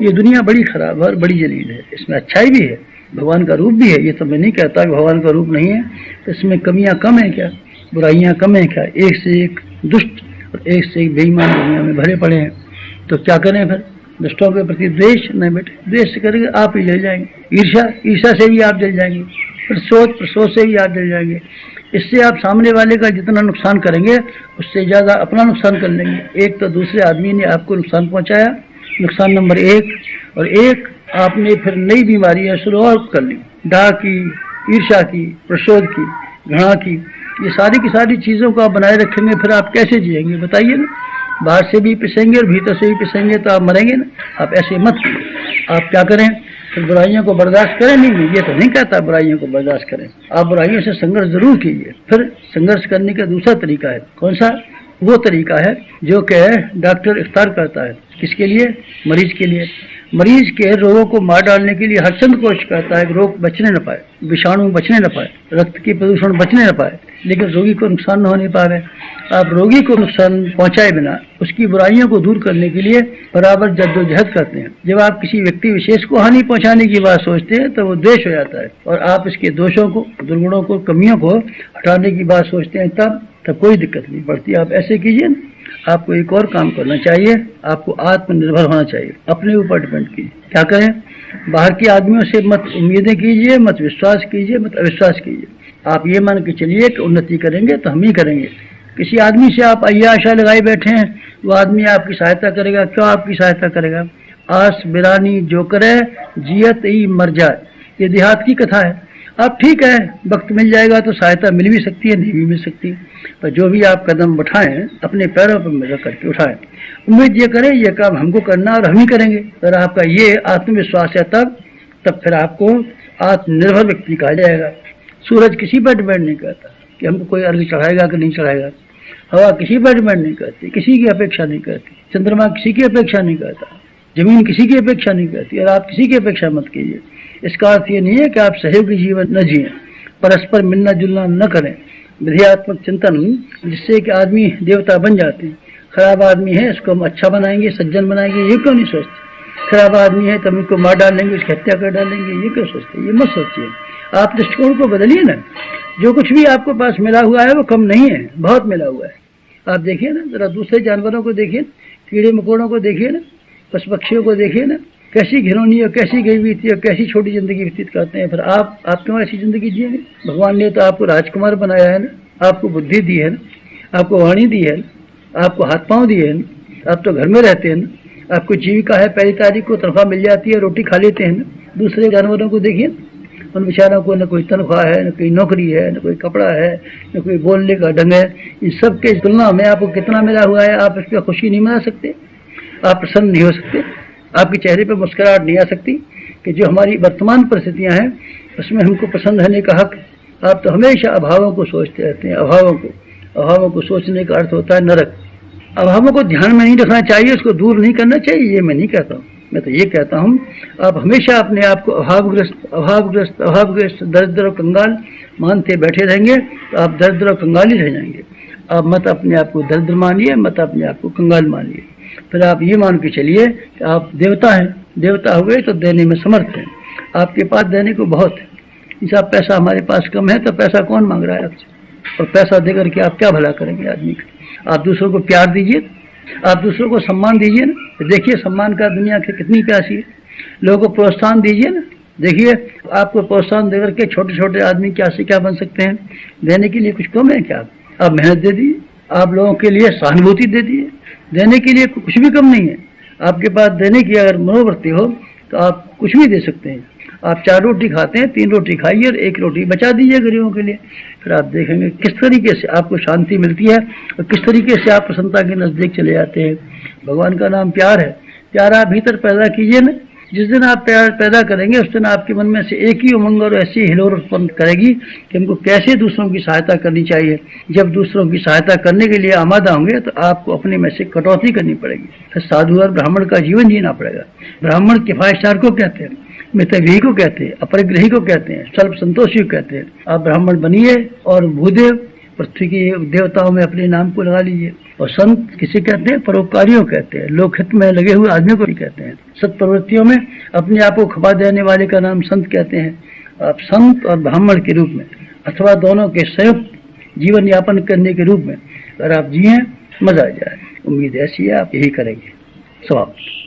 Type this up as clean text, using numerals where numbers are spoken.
ये दुनिया बड़ी खराब है और बड़ी जलील है, इसमें अच्छाई भी है, भगवान का रूप भी है, ये तो मैं नहीं कहता कि भगवान का रूप नहीं है, तो इसमें कमियां कम है क्या, बुराइयां कम है क्या, एक से एक दुष्ट और एक से एक बेईमान दुनिया में भरे पड़े हैं। तो क्या करें फिर, दुष्टों के प्रति द्वेष नहीं बेटे, द्वेष करेंगे आप ही जल जाएंगे, ईर्ष्या ईर्ष्या से भी आप जल जाएंगे, प्रसोद से भी आप जल जाएंगे। इससे आप सामने वाले का जितना नुकसान करेंगे उससे ज़्यादा अपना नुकसान कर लेंगे। एक तो दूसरे आदमी ने आपको नुकसान पहुंचाया, नुकसान नंबर 1, और एक आपने फिर नई बीमारियां शुरुआत कर ली, डाह की, ईर्ष्या की, प्रसोद की, घृणा की। ये सारी की सारी चीज़ों को आप बनाए रखेंगे, फिर आप कैसे जिएंगे बताइए ना। बाहर से भी पिसेंगे और भीतर से भी पिसेंगे तो आप मरेंगे ना। आप ऐसे मत, आप क्या करें, फिर बुराइयों को बर्दाश्त करें। नहीं, ये तो नहीं कहता बुराइयों को बर्दाश्त करें, आप बुराइयों से संघर्ष जरूर कीजिए। फिर संघर्ष करने का दूसरा तरीका है, कौन सा, वो तरीका है जो कि डॉक्टर इख्तियार करता है, किसके लिए, मरीज के लिए। मरीज के रोगों को मार डालने के लिए हर चंद कोशिश करता है कि रोग बचने न पाए, विषाणु बचने न पाए, रक्त की प्रदूषण बचने न पाए, लेकिन रोगी को नुकसान न होने पाए। आप रोगी को नुकसान पहुंचाए बिना उसकी बुराइयों को दूर करने के लिए बराबर जद्दोजहद करते हैं। जब आप किसी व्यक्ति विशेष को हानि पहुंचाने की बात सोचते हैं तो वो द्वेष हो जाता है, और आप इसके दोषों को, दुर्गुणों को, कमियों को हटाने की बात सोचते हैं तब कोई दिक्कत नहीं पड़ती। आप ऐसे कीजिए, आपको एक और काम करना चाहिए, आपको आत्मनिर्भर होना चाहिए, अपने ऊपर डिपेंड कीजिए। क्या करें, बाहर के आदमियों से मत उम्मीदें कीजिए, मत विश्वास कीजिए, मत अविश्वास कीजिए। आप ये मान के चलिए कि उन्नति करेंगे तो हम ही करेंगे। किसी आदमी से आप आशा लगाए बैठे हैं, वो आदमी आपकी सहायता करेगा, क्यों आपकी सहायता करेगा। आस बिरानी जो करे जियत ही मर जाए, ये देहात की कथा है। आप ठीक है, वक्त मिल जाएगा तो सहायता मिल भी सकती है, नहीं भी मिल सकती, पर जो भी आप कदम उठाएं अपने पैरों पर मिल करके उठाएं। उम्मीद ये करें ये काम हमको करना और हम ही करेंगे। अगर आपका ये आत्मविश्वास है तब फिर आपको आत्मनिर्भर व्यक्ति कहा जाएगा। सूरज किसी पर डिपेंड नहीं करता कि हमको कोई अर्घ चढ़ाएगा कि नहीं चढ़ाएगा, हवा किसी पर डिपेंड नहीं करती, किसी की अपेक्षा नहीं करती, चंद्रमा किसी की अपेक्षा नहीं करता, जमीन किसी की अपेक्षा नहीं करती, और आप किसी की अपेक्षा मत कीजिए। इसका अर्थ ये नहीं है कि आप सहयोगी जीवन न जिए, परस्पर मिलना जुलना न करें, विधेयात्मक चिंतन जिससे कि आदमी देवता बन जाते हैं। खराब आदमी है इसको हम अच्छा बनाएंगे, सज्जन बनाएंगे, ये क्यों नहीं सोचते। खराब आदमी है तो हम इसको मार डालेंगे, उसकी हत्या कर डालेंगे, ये क्यों सोचते, ये मत सोचिए। आप दृष्टिकोण को बदलिए ना। जो कुछ भी आपको पास मिला हुआ है वो कम नहीं है, बहुत मिला हुआ है। आप देखिए ना, जरा दूसरे जानवरों को देखिए, कीड़े मकोड़ों को देखिए ना, पशु पक्षियों को देखिए ना, कैसी घिनौनी और कैसी गरीबी और कैसी छोटी जिंदगी व्यतीत करते हैं। फिर आप क्यों ऐसी जिंदगी जिएंगे। भगवान ने तो आपको राजकुमार बनाया है ना, आपको बुद्धि दी है ना, आपको वाणी दी है ना, आपको हाथ पांव दिए हैं ना, आप तो घर में रहते हैं ना, आपको जीविका है, पहली तारीख को तनख्वाह मिल जाती है, रोटी खा लेते हैं ना। दूसरे जानवरों को देखिए, उन बेचारों को न कोई तनख्वाह है, न कोई नौकरी है, न कोई कपड़ा है, न कोई बोलने का ढंग है। इन सब के तुलना में आपको कितना मिला हुआ है, आप इस पर खुशी नहीं मना सकते, आप प्रसन्न नहीं हो सकते, आपके चेहरे पर मुस्कुराहट नहीं आ सकती कि जो हमारी वर्तमान परिस्थितियां हैं उसमें हमको पसंद रहने का हक। आप तो हमेशा अभावों को सोचते रहते हैं, अभावों को सोचने का अर्थ होता है नरक। अभावों को ध्यान में नहीं रखना चाहिए, उसको दूर नहीं करना चाहिए, ये मैं नहीं कहता हूँ। मैं तो ये कहता हूँ आप हमेशा अपने आप को अभावग्रस्त दरिद्र और कंगाल मानते बैठे रहेंगे तो आप दरिद्र और कंगाल ही रह जाएंगे। आप मत अपने आप को दरिद्र मानिए, मत अपने आप को कंगाल मानिए। फिर आप ये मान के चलिए कि आप देवता हैं, देवता हुए तो देने में समर्थ हैं, आपके पास देने को बहुत है। जैसा पैसा हमारे पास कम है तो पैसा कौन मांग रहा है आपसे, और पैसा देकर के आप क्या भला करेंगे आदमी का। आप दूसरों को प्यार दीजिए, आप दूसरों को सम्मान दीजिए ना। देखिए सम्मान का दुनिया की कितनी प्यासी है। लोगों को प्रोत्साहन दीजिए ना। देखिए आपको प्रोत्साहन देकर के छोटे छोटे आदमी क्या से क्या बन सकते हैं। देने के लिए कुछ कम है क्या। आप मेहनत दे दीजिए, आप लोगों के लिए सहानुभूति दे दीजिए, देने के लिए कुछ भी कम नहीं है। आपके पास देने की अगर मनोवृत्ति हो तो आप कुछ भी दे सकते हैं। आप 4 रोटी खाते हैं, 3 रोटी खाइए और 1 रोटी बचा दीजिए गरीबों के लिए। फिर आप देखेंगे किस तरीके से आपको शांति मिलती है और किस तरीके से आप प्रसन्नता के नजदीक चले जाते हैं। भगवान का नाम प्यार है। प्यार आप भीतर पैदा कीजिए ना। जिस दिन आप प्यार पैदा करेंगे उस दिन आपके मन में से एक ही उमंग और ऐसी हिलोर उत्पन्न करेगी कि हमको कैसे दूसरों की सहायता करनी चाहिए। जब दूसरों की सहायता करने के लिए आमादा होंगे तो आपको अपने में से कटौती करनी पड़ेगी। फिर साधु और ब्राह्मण का जीवन जीना पड़ेगा। ब्राह्मण किफायतदार को कहते हैं, मितव्ययी को कहते हैं, अपरिग्रही को कहते हैं, सर्व संतोषी को कहते हैं। आप ब्राह्मण बनिए और भूदेव पृथ्वी के देवताओं में अपने नाम को लगा लीजिए। और संत किसे कहते हैं? परोपकारियों कहते हैं, लोकहित में लगे हुए आदमियों को भी कहते हैं। सत्प्रवृत्तियों में अपने आप को खपा देने वाले का नाम संत कहते हैं। आप संत और ब्राह्मण के रूप में अथवा दोनों के संयुक्त जीवन यापन करने के रूप में अगर आप जिए, मजा आ जाए। उम्मीद ऐसी है आप यही करेंगे। समाप्त।